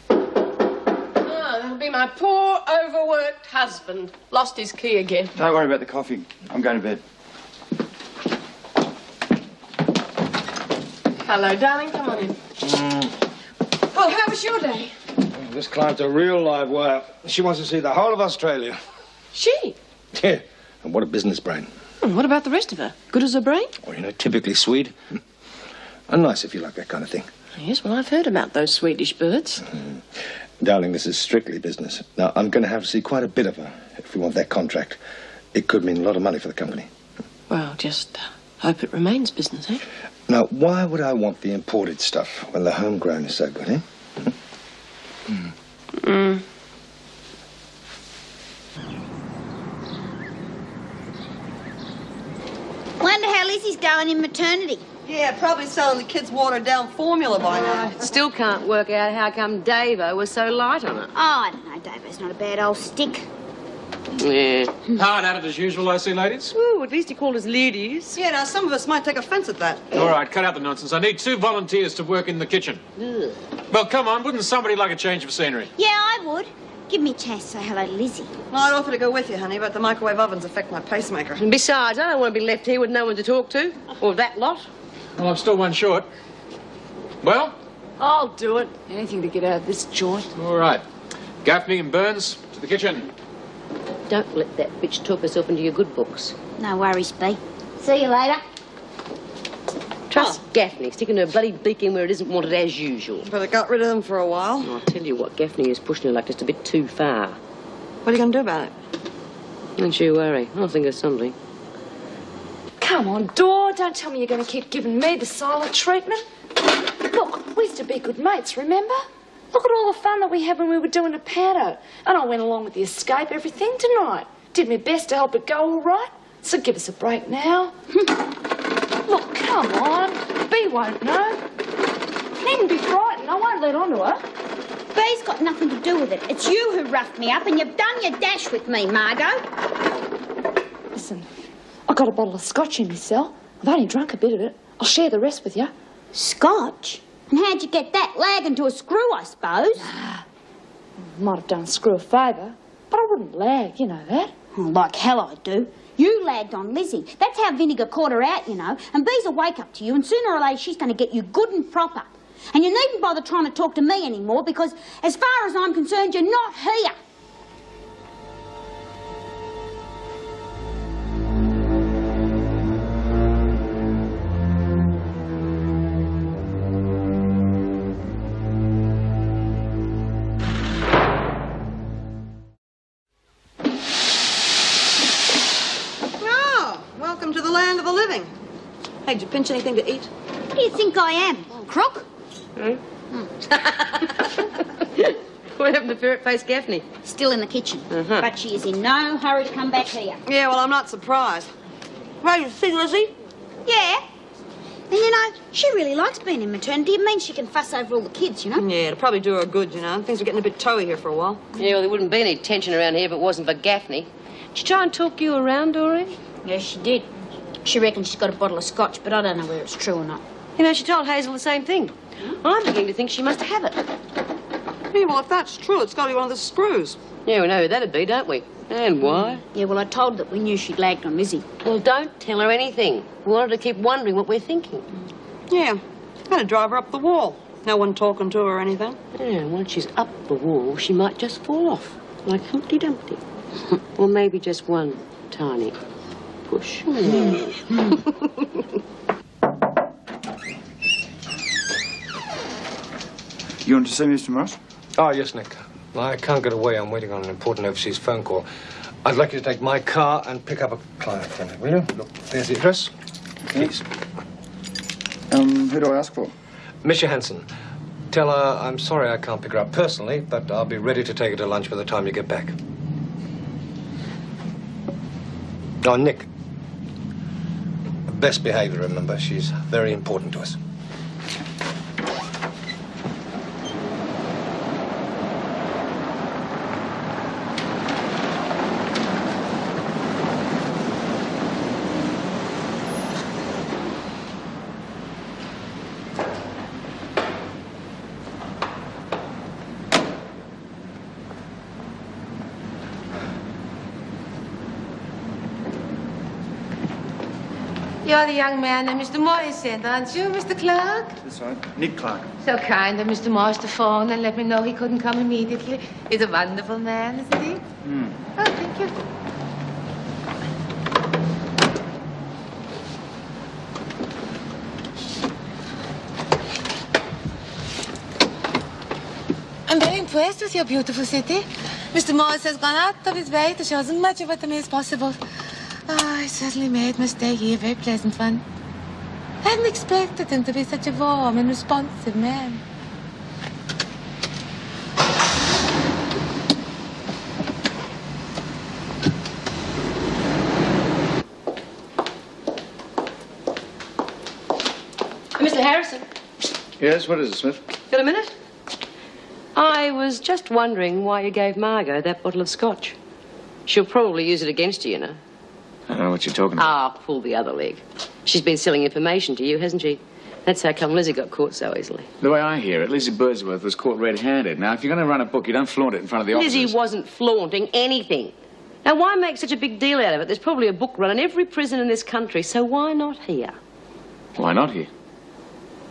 Speaker 10: Ah, that'll be my poor, overworked husband. Lost his key again.
Speaker 11: Don't worry about the coffee. I'm going to bed.
Speaker 10: Hello, darling. Come on in. Well, how was your day?
Speaker 9: This client's a real live wire. She wants to see the whole of Australia.
Speaker 10: She?
Speaker 9: Yeah, and what a business brain.
Speaker 10: And what about the rest of her? Good as a brain?
Speaker 9: Well, you know, typically Swede. And nice if you like that kind of thing.
Speaker 10: Yes, well, I've heard about those Swedish birds.
Speaker 9: Darling, this is strictly business. Now, I'm going to have to see quite a bit of her if we want that contract. It could mean a lot of money for the company.
Speaker 10: Well, just hope it remains business, eh?
Speaker 9: Now, why would I want the imported stuff when the homegrown is so good, eh?
Speaker 1: Wonder how Lizzie Lizzie's going in maternity.
Speaker 16: Yeah, probably selling the kids watered-down formula by now.
Speaker 3: Still can't work out how come Davo was so light on it.
Speaker 1: Oh, I don't know. Davo's not a bad old stick.
Speaker 3: Yeah.
Speaker 4: Hard at it as usual, I see, ladies.
Speaker 3: Ooh, at least he called us ladies.
Speaker 16: Yeah, now some of us might take offence at that.
Speaker 4: All right, cut out the nonsense. I need 2 volunteers to work in the kitchen.
Speaker 3: Ugh.
Speaker 4: Well, come on, wouldn't somebody like a change of scenery?
Speaker 1: Yeah, I would. Give me a chance to say hello to Lizzie.
Speaker 16: Well, I'd offer to go with you, honey, but the microwave ovens affect my pacemaker.
Speaker 3: And besides, I don't want to be left here with no one to talk to. Or that lot.
Speaker 4: Well, I'm still one short. Well?
Speaker 5: I'll do it. Anything to get out of this joint.
Speaker 4: All right. Gaffney and Burns, to the kitchen.
Speaker 3: Don't let that bitch talk herself into your good books.
Speaker 1: No worries, B. See you later.
Speaker 3: Trust Gaffney, sticking her bloody beak in where it isn't wanted as usual.
Speaker 16: But I got rid of them for a while.
Speaker 3: I'll tell you what, Gaffney is pushing her like just a bit too far.
Speaker 16: What are you going to do about it?
Speaker 3: Don't you worry. I'll think of something.
Speaker 5: Come on, Dor. Don't tell me you're going to keep giving me the silent treatment. Look, we used to be good mates, remember? Look at all the fun that we had when we were doing the Pado. And I went along with the escape, everything tonight. Did my best to help it go all right. So give us a break now. Look, come on. B won't know. Needn't be frightened. I won't let on to her.
Speaker 1: B's got nothing to do with it. It's you who roughed me up, and you've done your dash with me, Margot.
Speaker 5: Listen, I got a bottle of scotch in my cell. I've only drunk a bit of it. I'll share the rest with you.
Speaker 1: Scotch? And how'd you get that? Lagging to a screw, I suppose.
Speaker 5: Might have done a screw a favour, but I wouldn't lag, you know that.
Speaker 1: Oh, like hell I do. You lagged on Lizzie. That's how Vinegar caught her out, you know. And B's a wake-up to you, and sooner or later she's going to get you good and proper. And you needn't bother trying to talk to me anymore, because as far as I'm concerned, you're not here.
Speaker 16: Welcome to the land of the living. Hey, did you pinch anything to eat?
Speaker 1: What do you think I am? Crook?
Speaker 3: What happened to ferret-faced Gaffney?
Speaker 1: Still in the kitchen. But she is in no hurry to come back here.
Speaker 16: Yeah, well, I'm not surprised. Hey, you see Lizzie?
Speaker 1: Yeah. And you know, she really likes being in maternity. It means she can fuss over all the kids, you know?
Speaker 16: Yeah, it'll probably do her good, you know. Things are getting a bit toey here for a while.
Speaker 3: Yeah, well, there wouldn't be any tension around here if it wasn't for Gaffney. Did she try and talk you around, Doreen?
Speaker 1: Yes, she did. She reckons she's got a bottle of scotch, but I don't know whether it's true or not.
Speaker 3: You know, she told Hazel the same thing. I'm beginning to think she must have it.
Speaker 16: Yeah, well, if that's true, it's got to be one of the screws.
Speaker 3: Yeah, we know who that'd be, don't we? And why?
Speaker 1: Yeah, well, I told her that we knew she'd lagged on Lizzie.
Speaker 3: Well, don't tell her anything. We want her to keep wondering what we're thinking.
Speaker 16: Yeah, gotta drive her up the wall. No one talking to her or anything.
Speaker 3: Yeah, once she's up the wall, she might just fall off, like Humpty Dumpty. Or maybe just one tiny push.
Speaker 11: You want to see Mr. Morris?
Speaker 9: Oh, yes, Nick. I can't get away. I'm waiting on an important overseas phone call. I'd like you to take my car and pick up a client for me, will you? Look, there's the address. Please.
Speaker 11: Who do I ask for?
Speaker 9: Miss Johansson. Tell her I'm sorry I can't pick her up personally, but I'll be ready to take her to lunch by the time you get back. Oh, Nick. Best behavior, remember. She's very important to us.
Speaker 12: You're the young man that Mr. Morris sent, aren't you, Mr. Clark?
Speaker 11: That's right. Nick Clark.
Speaker 12: So kind of Mr. Morris to phone and let me know he couldn't come immediately. He's a wonderful man, isn't he? Oh, thank you. I'm very impressed with your beautiful city. Mr. Morris has gone out of his way to show as much of it to me as possible. Oh, he certainly made my stay here a very pleasant one. I hadn't expected him to be such a warm and responsive man.
Speaker 3: Harrison,
Speaker 8: Yes, what is it, Smith?
Speaker 3: got a minute? I was just wondering why you gave Margot that bottle of scotch. She'll probably use it against you, you know.
Speaker 8: I don't know what you're talking about.
Speaker 3: Ah, pull the other leg. She's been selling information to you, hasn't she? That's how come Lizzie got caught so easily.
Speaker 8: The way I hear it, Lizzie Birdsworth was caught red-handed. Now, if you're going to run a book, you don't flaunt it in front of the officers.
Speaker 3: Lizzie wasn't flaunting anything. Now, why make such a big deal out of it? There's probably a book run in every prison in this country, so why not here?
Speaker 8: Why not here?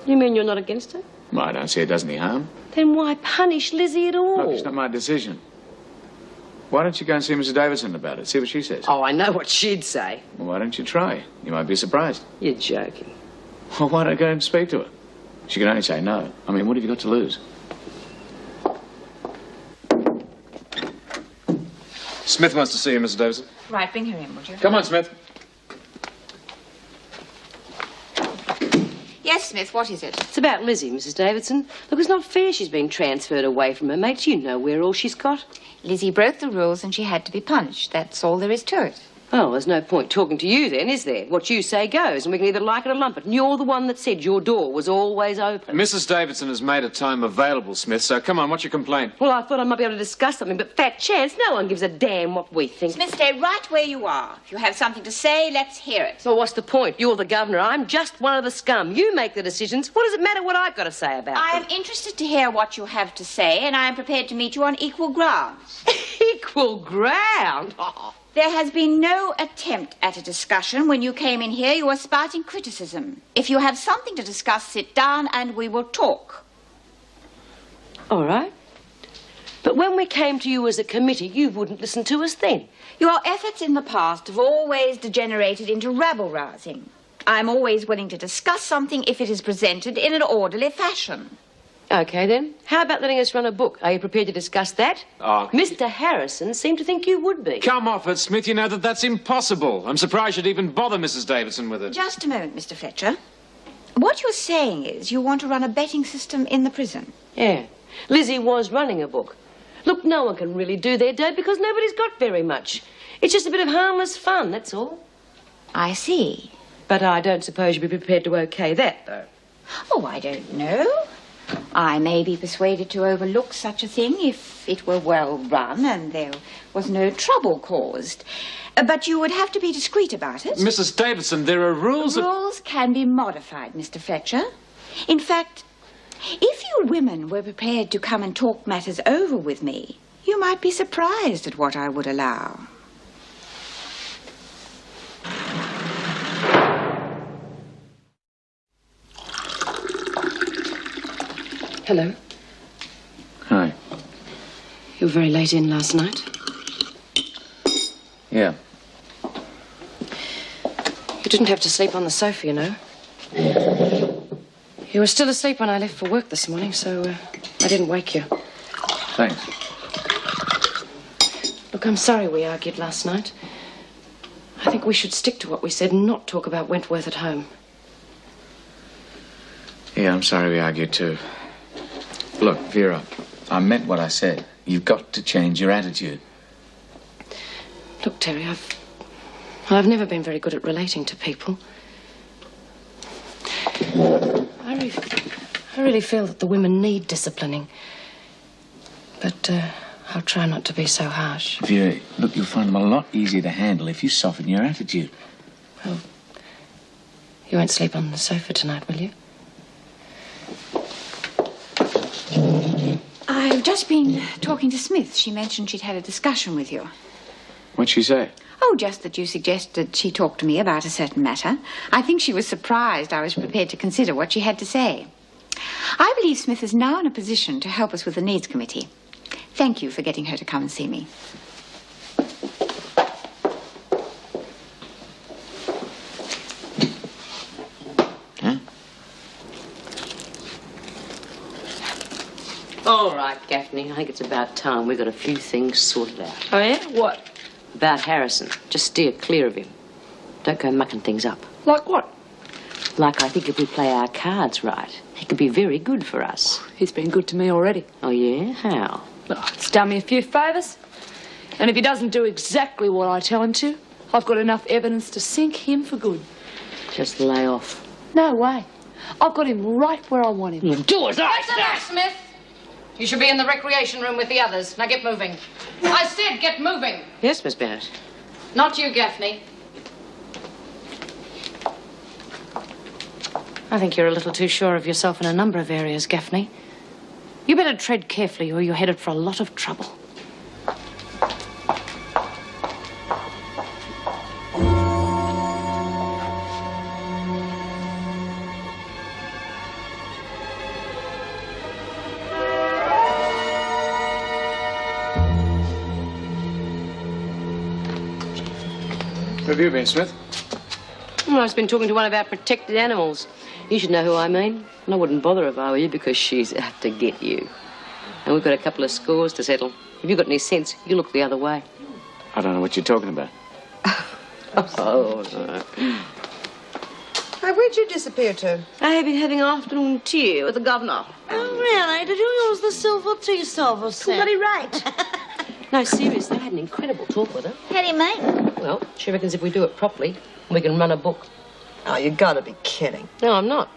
Speaker 3: You mean you're not against it?
Speaker 8: Well, I don't see it does any harm.
Speaker 3: Then why punish Lizzie at all?
Speaker 8: Look, it's not my decision. Why don't you go and see Mrs. Davidson about it? See what she says.
Speaker 3: Oh, I know what she'd say.
Speaker 8: Well, why don't you try? You might be surprised.
Speaker 3: You're joking.
Speaker 8: Well, why don't I go and speak to her? She can only say no. I mean, what have you got to lose?
Speaker 4: Smith wants to see you, Mrs. Davidson.
Speaker 15: Right, bring her in, would you?
Speaker 8: Come on, Smith.
Speaker 15: Yes, Smith, what is it?
Speaker 3: It's about Lizzie, Mrs. Davidson. Look, it's not fair she's been transferred away from her mates. You know where all she's got.
Speaker 15: Lizzie broke the rules and she had to be punished. That's all there is to it.
Speaker 3: Oh, there's no point talking to you then, is there? What you say goes, and we can either like it or lump it. And you're the one that said your door was always open.
Speaker 4: Mrs. Davidson has made a time available, Smith, so come on, what's your complaint?
Speaker 3: Well, I thought I might be able to discuss something, but fat chance, no one gives a damn what we think.
Speaker 15: Smith, stay right where you are. If you have something to say, let's hear it.
Speaker 3: Well, what's the point? You're the governor. I'm just one of the scum. You make the decisions. What does it matter what I've got to say about
Speaker 15: I
Speaker 3: them?
Speaker 15: am interested to hear what you have to say, and I am prepared to meet you on equal grounds.
Speaker 3: Equal ground?
Speaker 15: There has been no attempt at a discussion. When you came in here, you were spouting criticism. If you have something to discuss, sit down and we will talk.
Speaker 3: All right. But when we came to you as a committee, you wouldn't listen to us then.
Speaker 15: Your efforts in the past have always degenerated into rabble-rousing. I'm always willing to discuss something if it is presented in an orderly fashion.
Speaker 3: OK, then. How about letting us run a book? Are you prepared to discuss that?
Speaker 4: Oh,
Speaker 3: Mr. Harrison seemed to think you would be.
Speaker 4: come off it, Smith. You know that's impossible. I'm surprised you'd even bother Mrs. Davidson with it.
Speaker 15: Just a moment, Mr. Fletcher. What you're saying is you want to run a betting system in the prison.
Speaker 3: Yeah. Lizzie was running a book. Look, no one can really do their dirt because nobody's got very much. It's just a bit of harmless fun, that's all.
Speaker 15: I see.
Speaker 3: But I don't suppose you'd be prepared to OK that, though.
Speaker 15: Oh, I don't know. I may be persuaded to overlook such a thing if it were well run and there was no trouble caused. But you would have to be discreet about it.
Speaker 4: Mrs. Davidson, there are rules of...
Speaker 15: Rules can be modified, Mr. Fletcher. In fact, if you women were prepared to come and talk matters over with me, you might be surprised at what I would allow.
Speaker 3: Hello.
Speaker 8: Hi.
Speaker 3: You were very late in last night.
Speaker 8: Yeah.
Speaker 6: You didn't have to sleep on the sofa, you know. You were still asleep when I left for work this morning, so I didn't wake you.
Speaker 8: Thanks.
Speaker 6: Look, I'm sorry we argued last night. I think we should stick to what we said and not talk about Wentworth at home.
Speaker 8: Yeah, I'm sorry we argued too. Look, Vera, I meant what I said. You've got to change your attitude.
Speaker 6: Look, Terry, I've never been very good at relating to people. I really feel that the women need disciplining. But I'll try not to be so harsh.
Speaker 8: Vera, look, you'll find them a lot easier to handle if you soften your attitude.
Speaker 6: Well, you won't sleep on the sofa tonight, will you?
Speaker 15: I've just been talking to Smith. She mentioned she'd had a discussion with you.
Speaker 8: What'd she say?
Speaker 15: Oh, just that you suggested she talk to me about a certain matter. I think she was surprised I was prepared to consider what she had to say. I believe Smith is now in a position to help us with the Needs Committee. Thank you for getting her to come and see me.
Speaker 3: All right, Gaffney, I think it's about time we got a few things sorted out.
Speaker 16: Oh, yeah? What?
Speaker 3: About Harrison. Just steer clear of him. Don't go mucking things up.
Speaker 16: Like what?
Speaker 3: Like I think if we play our cards right, he could be very good for us.
Speaker 16: He's been good to me already.
Speaker 3: Oh, yeah? How?
Speaker 16: Oh, it's done me a few favours. And if he doesn't do exactly what I tell him to, I've got enough evidence to sink him for good.
Speaker 3: Just lay off.
Speaker 16: No way.
Speaker 5: I've got him right where I want him.
Speaker 8: Do as I
Speaker 6: That's enough, Smith. You should be in the recreation room with the others. Now get moving. I said get moving.
Speaker 3: Yes, Miss Bennett.
Speaker 6: Not you, Gaffney. I think you're a little too sure of yourself in a number of areas, Gaffney. You better tread carefully or you're headed for a lot of trouble.
Speaker 4: Where have you been, Smith?
Speaker 3: Well, I've been talking to one about protected animals. You should know who I mean. And I wouldn't bother if I were you because she's out to get you. And we've got a couple of scores to settle. If you've got any sense, you look the other way.
Speaker 8: I don't know what you're talking about.
Speaker 3: Oh, no.
Speaker 16: Hey, where'd you disappear to?
Speaker 3: I have been having afternoon tea with the governor.
Speaker 16: Oh, really? Did you use the silver tea silver set?
Speaker 1: Bloody right.
Speaker 3: No, seriously, I had an incredible talk with her.
Speaker 1: How do you mean?
Speaker 3: Well, she reckons if we do it properly, we can run a book.
Speaker 16: Oh, you gotta be kidding.
Speaker 3: No, I'm not.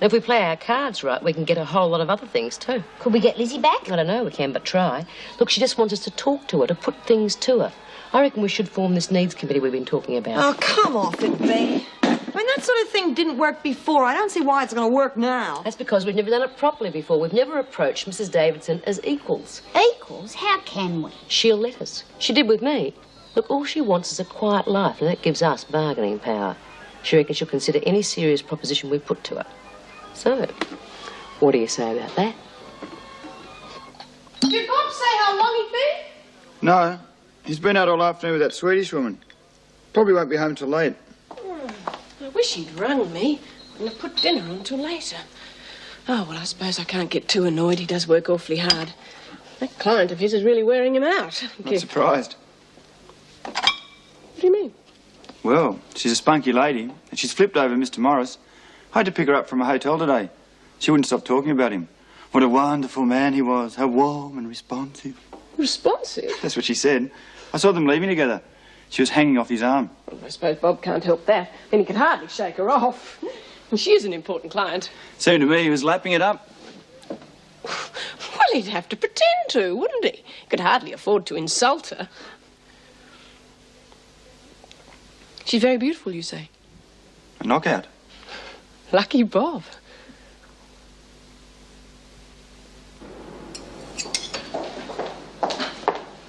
Speaker 3: And if we play our cards right, we can get a whole lot of other things, too.
Speaker 1: Could we get Lizzie back?
Speaker 3: I don't know, we can but try. Look, she just wants us to talk to her, to put things to her. I reckon we should form this needs committee we've been talking about.
Speaker 16: Oh, come off it, Bea. I mean, that sort of thing didn't work before. I don't see why it's going to work now.
Speaker 3: That's because we've never done it properly before. We've never approached Mrs. Davidson as equals.
Speaker 1: Equals? How can we?
Speaker 3: She'll let us. She did with me. Look, all she wants is a quiet life, and that gives us bargaining power. She reckons she'll consider any serious proposition we put to her. So, what do you say about that?
Speaker 5: Did Bob say how long he'd be?
Speaker 11: No, he's been out all afternoon with that Swedish woman. Probably won't be home till late.
Speaker 10: I wish he'd rung me. Wouldn't have put dinner on till later. Oh, well, I suppose I can't get too annoyed. He does work awfully hard. That client of his is really wearing him out.
Speaker 11: Not surprised.
Speaker 10: What do you mean?
Speaker 11: Well, she's a spunky lady, and she's flipped over Mr. Morris. I had to pick her up from a hotel today. She wouldn't stop talking about him. What a wonderful man he was. How warm and responsive.
Speaker 10: Responsive?
Speaker 11: That's what she said. I saw them leaving together. She was hanging off his arm.
Speaker 10: Well, I suppose Bob can't help that. And he could hardly shake her off. And she is an important client.
Speaker 11: Seemed to me he was lapping it up.
Speaker 10: Well, he'd have to pretend to, wouldn't he? He could hardly afford to insult her. She's very beautiful, you say?
Speaker 11: A knockout.
Speaker 10: Lucky Bob.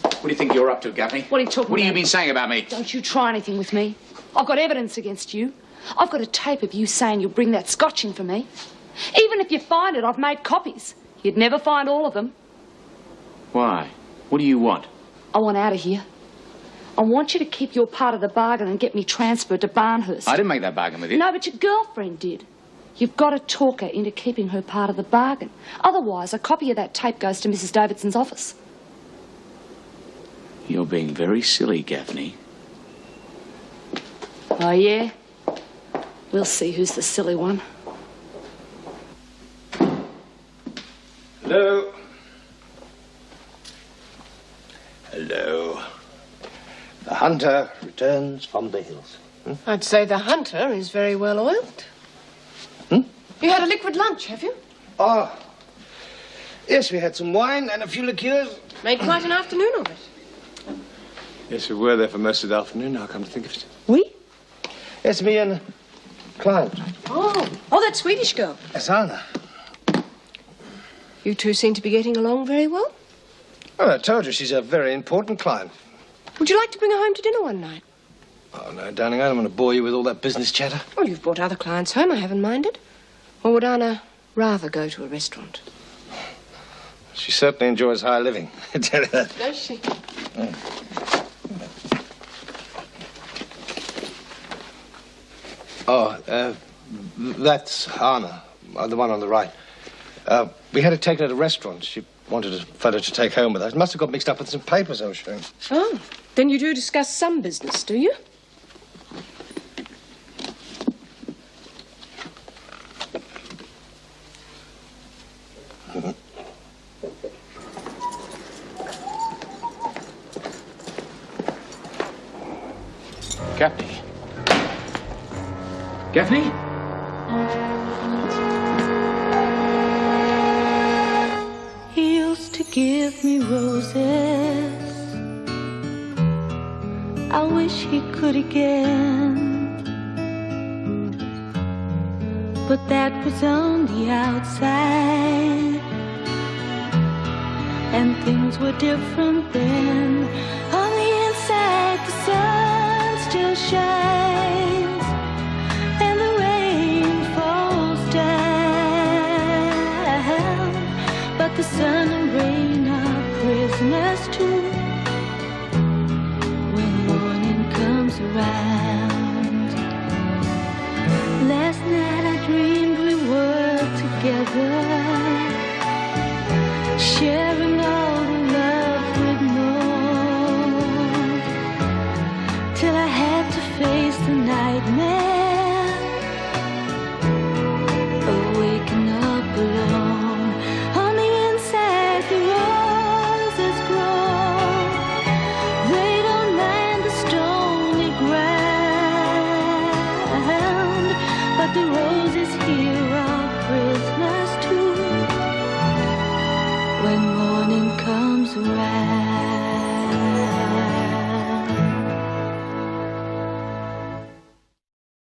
Speaker 8: What do you think you're up to, Gaffney?
Speaker 5: What are you talking about?
Speaker 8: What have you been saying about me?
Speaker 5: Don't you try anything with me. I've got evidence against you. I've got a tape of you saying you'll bring that scotch in for me. Even if you find it, I've made copies. You'd never find all of them.
Speaker 8: Why? What do you want?
Speaker 5: I want out of here. I want you to keep your part of the bargain and get me transferred to Barnhurst.
Speaker 8: I didn't make that bargain with you.
Speaker 5: No, but your girlfriend did. You've got to talk her into keeping her part of the bargain. Otherwise, a copy of that tape goes to Mrs. Davidson's office.
Speaker 8: You're being very silly, Gaffney.
Speaker 5: Oh, yeah? We'll see who's the silly one.
Speaker 9: Hello. Hello. The hunter returns from the hills.
Speaker 10: I'd say the hunter is very well oiled. You had a liquid lunch, have you?
Speaker 9: Oh, yes, we had some wine and a few liqueurs.
Speaker 10: Made quite an afternoon of it.
Speaker 9: Yes, we were there for most of the afternoon, now come to think of it.
Speaker 10: We?
Speaker 9: Yes, me and a client.
Speaker 10: Oh, that Swedish girl.
Speaker 9: Yes, Anna.
Speaker 10: You two seem to be getting along very well.
Speaker 9: Well, I told you she's a very important client.
Speaker 10: Would you like to bring her home to dinner one night?
Speaker 9: Oh, no, darling, I don't want to bore you with all that business chatter.
Speaker 10: Well, you've brought other clients home, I haven't minded. Or would Anna rather go to a restaurant?
Speaker 9: She certainly enjoys high living, I tell you that.
Speaker 10: Does she?
Speaker 9: Oh, that's Anna, the one on the right. We had to take her to a restaurant. She wanted a photo to take home with her. It must have got mixed up with some papers I was showing.
Speaker 10: Oh, then you do discuss some business, do you?
Speaker 8: Gaffney? Gaffney?
Speaker 17: give me roses. I wish he could again, but that was on the outside, and things were different then. On the inside, the sun still shines, and the rain falls down, but the sun and rain are prisoners too. When morning comes around, last night I dreamed we were together, sharing all the love we'd known, till I had to face the nightmare of waking up alone. On the inside, the roses grow. They don't mind the stony ground, but the roses here are prisoners too. When morning comes around.